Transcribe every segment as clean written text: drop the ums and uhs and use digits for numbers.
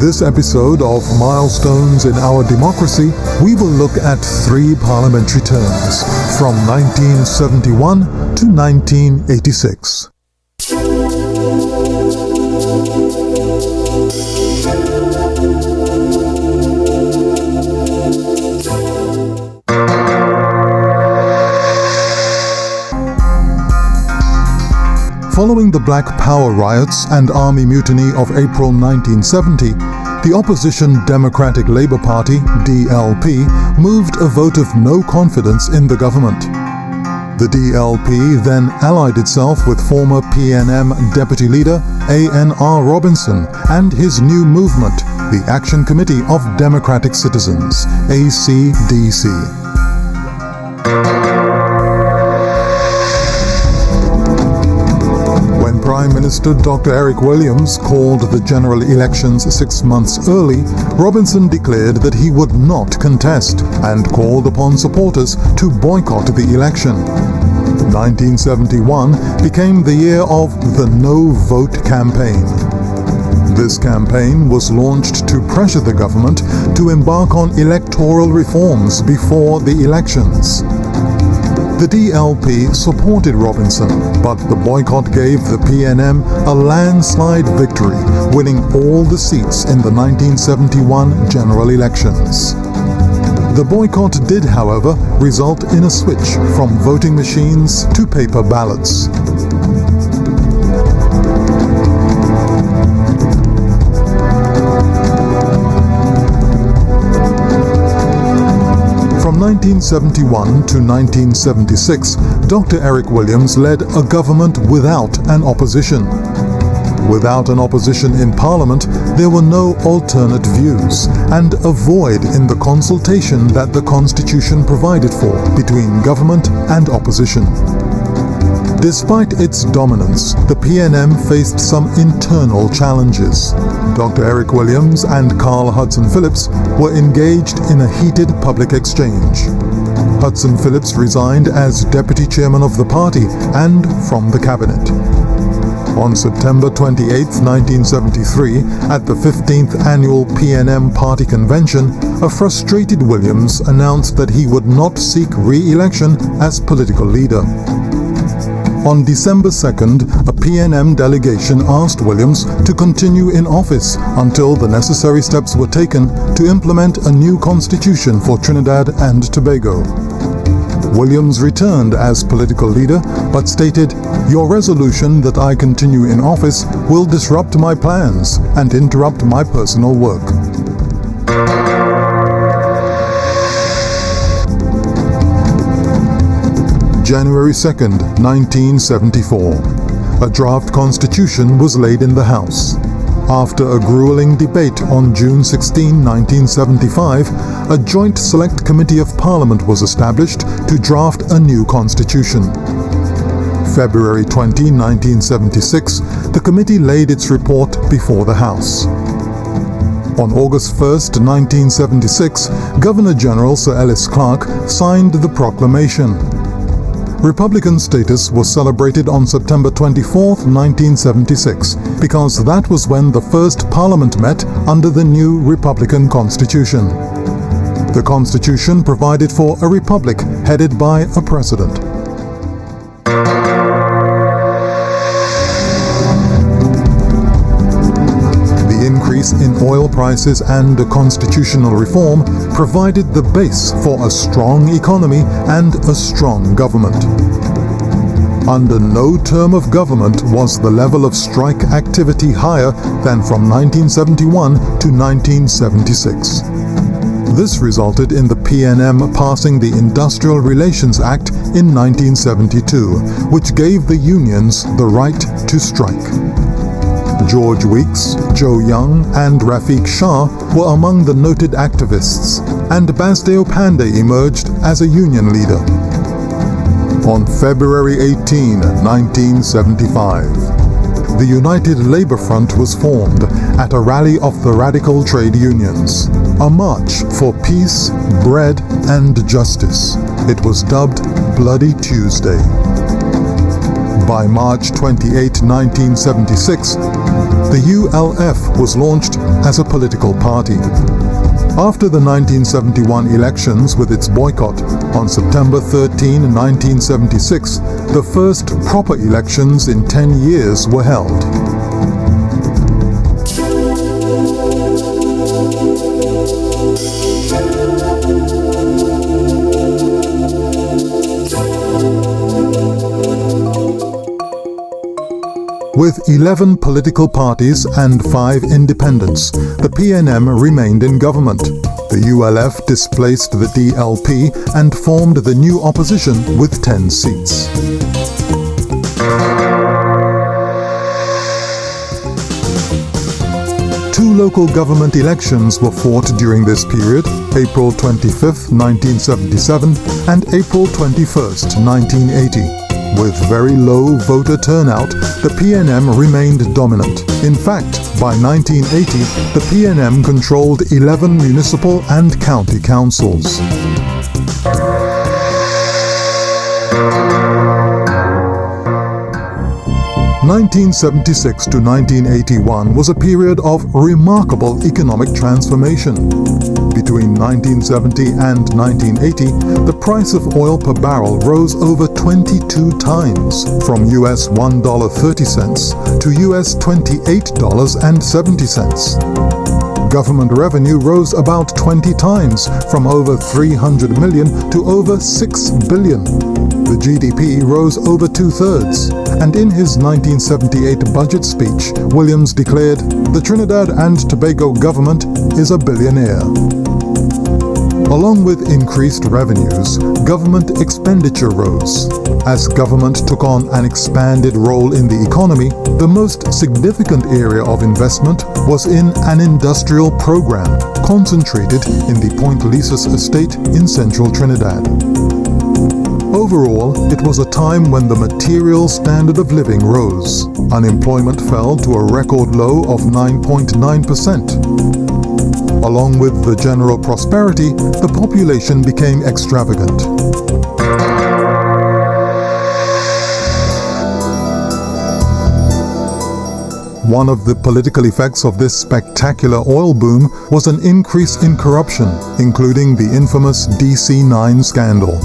this episode of Milestones in Our Democracy, we will look at 3 parliamentary terms from 1971 to 1986. Following the Black Power riots and army mutiny of April 1970, the opposition Democratic Labour Party, DLP, moved a vote of no confidence in the government. The DLP then allied itself with former PNM Deputy Leader A.N.R. Robinson and his new movement, the Action Committee of Democratic Citizens, ACDC. Prime Minister Dr. Eric Williams called the general elections 6 months early, Robinson declared that he would not contest and called upon supporters to boycott the election. 1971 became the year of the No Vote campaign. This campaign was launched to pressure the government to embark on electoral reforms before the elections. The DLP supported Robinson, but the boycott gave the PNM a landslide victory, winning all the seats in the 1971 general elections. The boycott did, however, result in a switch from voting machines to paper ballots. From 1971 to 1976, Dr. Eric Williams led a government without an opposition. Without an opposition in Parliament, there were no alternate views, and a void in the consultation that the Constitution provided for between government and opposition. Despite its dominance, the PNM faced some internal challenges. Dr. Eric Williams and Carl Hudson Phillips were engaged in a heated public exchange. Hudson Phillips resigned as deputy chairman of the party and from the cabinet. On September 28, 1973, at the 15th annual PNM Party Convention, a frustrated Williams announced that he would not seek re-election as political leader. On December 2nd, a PNM delegation asked Williams to continue in office until the necessary steps were taken to implement a new constitution for Trinidad and Tobago. Williams returned as political leader, but stated, "Your resolution that I continue in office will disrupt my plans and interrupt my personal work." January 2nd, 1974. A draft constitution was laid in the House. After a grueling debate on June 16, 1975, a joint select committee of Parliament was established to draft a new constitution. February 20, 1976, the committee laid its report before the House. On August 1st, 1976, Governor-General Sir Ellis Clarke signed the proclamation. Republican status was celebrated on September 24, 1976, because that was when the first Parliament met under the new Republican Constitution. The Constitution provided for a republic headed by a president. In oil prices and a constitutional reform provided the base for a strong economy and a strong government. Under no term of government was the level of strike activity higher than from 1971 to 1976. This resulted in the PNM passing the Industrial Relations Act in 1972, which gave the unions the right to strike. George Weeks, Joe Young, and Rafiq Shah were among the noted activists, and Basdeo Panday emerged as a union leader. On February 18, 1975, the United Labour Front was formed at a rally of the radical trade unions, a march for peace, bread, and justice. It was dubbed Bloody Tuesday. By March 28, 1976, The ULF was launched as a political party. After the 1971 elections with its boycott, on September 13, 1976, the first proper elections in 10 years were held. With 11 political parties and 5 independents, the PNM remained in government. The ULF displaced the DLP and formed the new opposition with 10 seats. Two local government elections were fought during this period, April 25, 1977 and April 21, 1980. With very low voter turnout, the PNM remained dominant. In fact, by 1980, the PNM controlled 11 municipal and county councils. 1976 to 1981 was a period of remarkable economic transformation. Between 1970 and 1980, the price of oil per barrel rose over 22 times, from US $1.30 to US $28.70. Government revenue rose about 20 times, from over 300 million to over 6 billion. The GDP rose over two-thirds, and in his 1978 budget speech, Williams declared, "The Trinidad and Tobago government is a billionaire." Along with increased revenues, government expenditure rose. As government took on an expanded role in the economy, the most significant area of investment was in an industrial program concentrated in the Point Lisas estate in central Trinidad. Overall, it was a time when the material standard of living rose. Unemployment fell to a record low of 9.9%. Along with the general prosperity, the population became extravagant. One of the political effects of this spectacular oil boom was an increase in corruption, including the infamous DC-9 scandal.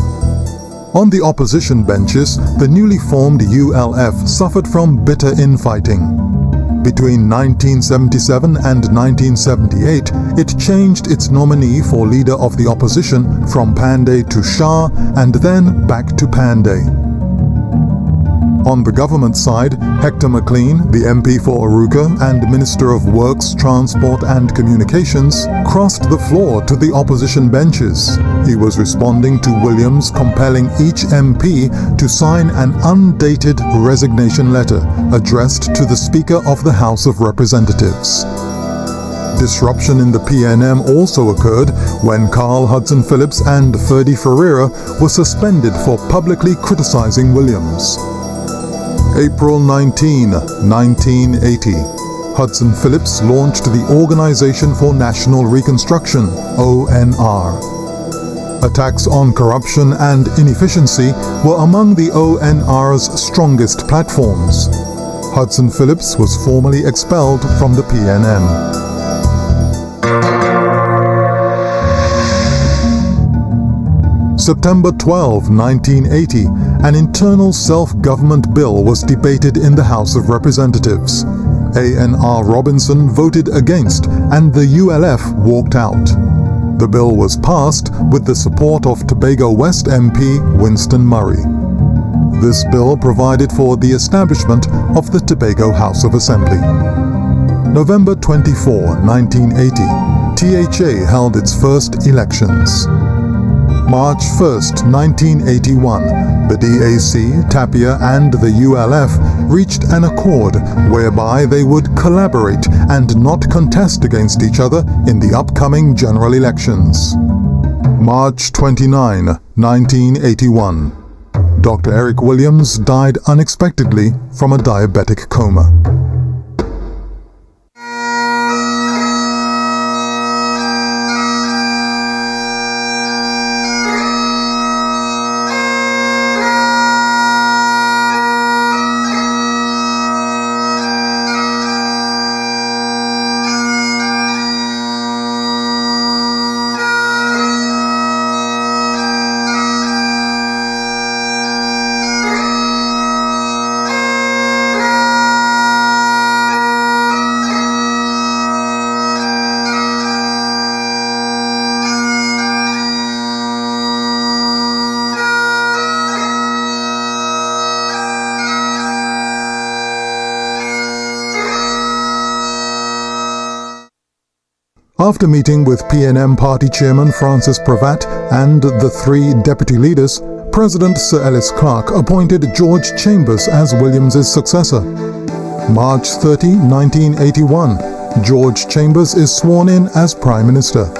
On the opposition benches, the newly formed ULF suffered from bitter infighting. Between 1977 and 1978, it changed its nominee for leader of the opposition from Panday to Shah and then back to Panday. On the government side, Hector McLean, the MP for Aruca and Minister of Works, Transport and Communications, crossed the floor to the opposition benches. He was responding to Williams compelling each MP to sign an undated resignation letter addressed to the Speaker of the House of Representatives. Disruption in the PNM also occurred when Carl Hudson Phillips and Ferdy Ferreira were suspended for publicly criticizing Williams. April 19, 1980. Hudson Phillips launched the Organization for National Reconstruction, ONR. Attacks on corruption and inefficiency were among the ONR's strongest platforms. Hudson Phillips was formally expelled from the PNM. September 12, 1980, an internal self-government bill was debated in the House of Representatives. A.N.R. Robinson voted against, and the ULF walked out. The bill was passed with the support of Tobago West MP Winston Murray. This bill provided for the establishment of the Tobago House of Assembly. November 24, 1980, THA held its first elections. March 1, 1981, the DAC, Tapia, and the ULF reached an accord whereby they would collaborate and not contest against each other in the upcoming general elections. March 29, 1981. Dr. Eric Williams died unexpectedly from a diabetic coma. After meeting with PNM Party Chairman Francis Pravat and the three deputy leaders, President Sir Ellis Clarke appointed George Chambers as Williams's successor. March 30, 1981, George Chambers is sworn in as Prime Minister.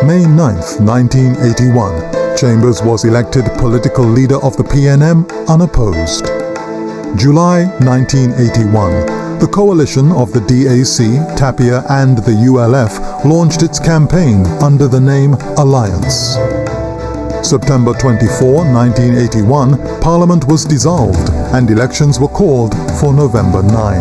May 9, 1981, Chambers was elected political leader of the PNM unopposed. July 1981, the coalition of the DAC, Tapia and the ULF launched its campaign under the name Alliance. September 24, 1981, Parliament was dissolved and elections were called for November 9.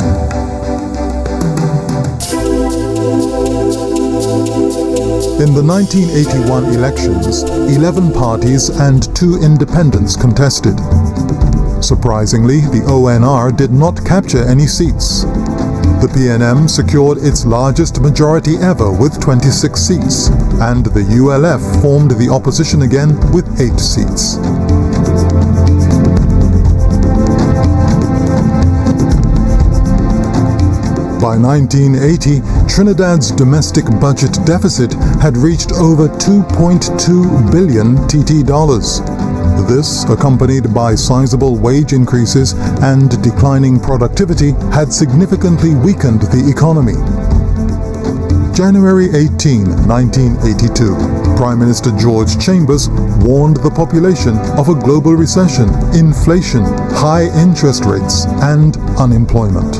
In the 1981 elections, 11 parties and 2 independents contested. Surprisingly, the ONR did not capture any seats. The PNM secured its largest majority ever with 26 seats, and the ULF formed the opposition again with 8 seats. By 1980, Trinidad's domestic budget deficit had reached over 2.2 billion TT dollars. This, accompanied by sizable wage increases and declining productivity, had significantly weakened the economy. January 18, 1982, Prime Minister George Chambers warned the population of a global recession, inflation, high interest rates, and unemployment.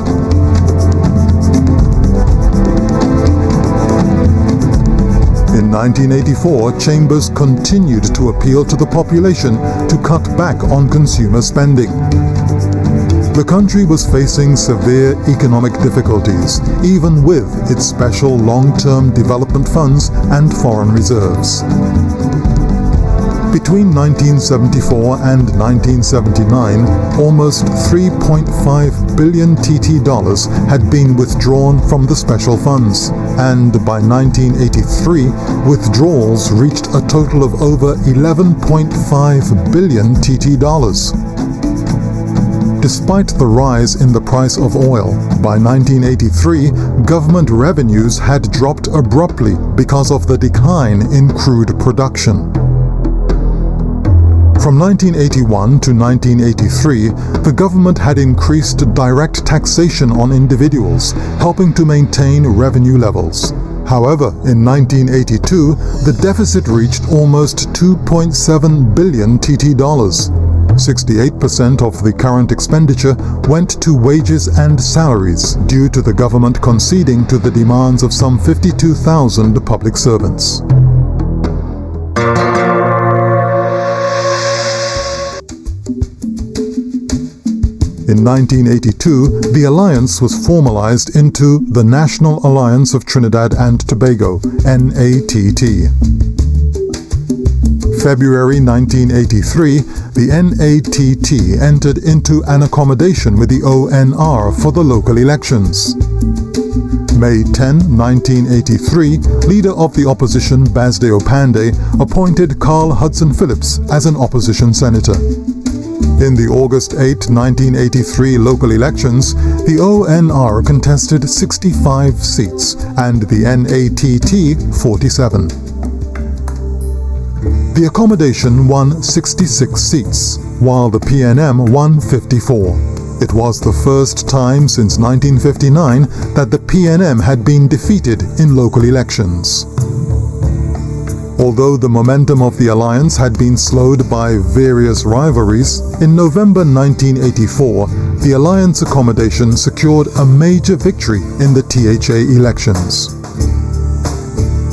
In 1984, Chambers continued to appeal to the population to cut back on consumer spending. The country was facing severe economic difficulties, even with its special long-term development funds and foreign reserves. Between 1974 and 1979, almost 3.5 billion TT dollars had been withdrawn from the special funds, and by 1983, withdrawals reached a total of over 11.5 billion TT dollars. Despite the rise in the price of oil, by 1983, government revenues had dropped abruptly because of the decline in crude production. From 1981 to 1983, the government had increased direct taxation on individuals, helping to maintain revenue levels. However, in 1982, the deficit reached almost 2.7 billion TT dollars. 68% of the current expenditure went to wages and salaries due to the government conceding to the demands of some 52,000 public servants. In 1982, the alliance was formalized into the National Alliance of Trinidad and Tobago, NATT. February 1983, the NATT entered into an accommodation with the ONR for the local elections. May 10, 1983, leader of the opposition Basdeo Pandey appointed Carl Hudson Phillips as an opposition senator. In the August 8, 1983 local elections, the ONR contested 65 seats and the NATT 47. The accommodation won 66 seats, while the PNM won 54. It was the first time since 1959 that the PNM had been defeated in local elections. Although the momentum of the alliance had been slowed by various rivalries, in November 1984, the alliance accommodation secured a major victory in the THA elections.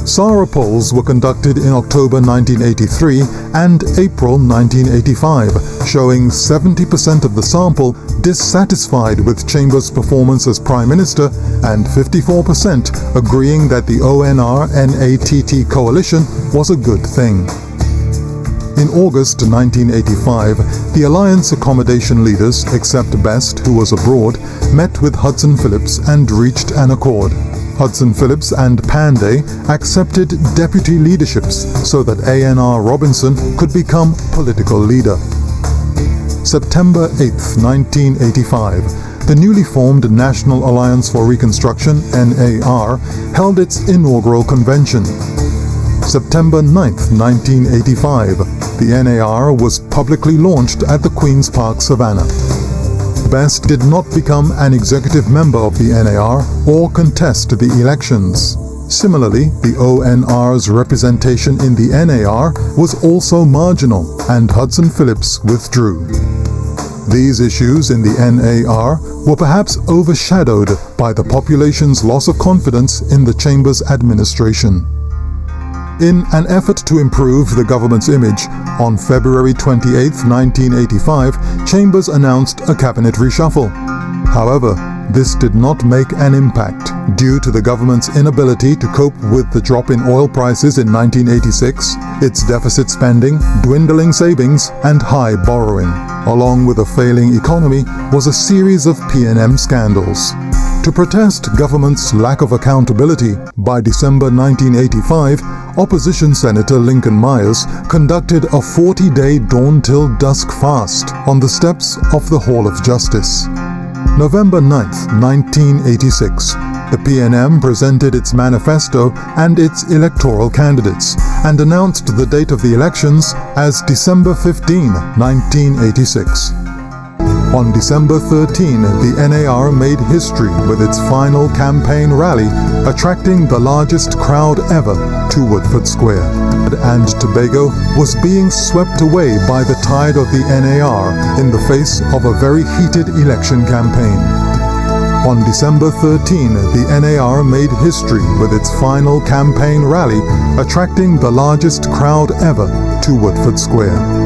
SARA polls were conducted in October 1983 and April 1985, showing 70% of the sample dissatisfied with Chambers' performance as Prime Minister and 54% agreeing that the ONR-NATT coalition was a good thing. In August 1985, the alliance accommodation leaders, except Best, who was abroad, met with Hudson Phillips and reached an accord. Hudson Phillips and Pandey accepted deputy leaderships so that ANR Robinson could become political leader. September 8, 1985, the newly formed National Alliance for Reconstruction, NAR, held its inaugural convention. September 9, 1985, the NAR was publicly launched at the Queen's Park, Savannah. Best did not become an executive member of the NAR or contest the elections. Similarly, the ONR's representation in the NAR was also marginal, and Hudson Phillips withdrew. These issues in the NAR were perhaps overshadowed by the population's loss of confidence in the Chamber's administration. In an effort to improve the government's image, on February 28, 1985, Chambers announced a cabinet reshuffle. However, this did not make an impact due to the government's inability to cope with the drop in oil prices in 1986, its deficit spending, dwindling savings, and high borrowing. Along with a failing economy was a series of P&M scandals. To protest government's lack of accountability, by December 1985, opposition Senator Lincoln Myers conducted a 40-day dawn-till-dusk fast on the steps of the Hall of Justice. November 9, 1986, the P&M presented its manifesto and its electoral candidates and announced the date of the elections as December 15, 1986. On December 13, the NAR made history with its final campaign rally, attracting the largest crowd ever to Woodford Square. And Tobago was being swept away by the tide of the NAR in the face of a very heated election campaign. On December 13, the NAR made history with its final campaign rally, attracting the largest crowd ever to Woodford Square.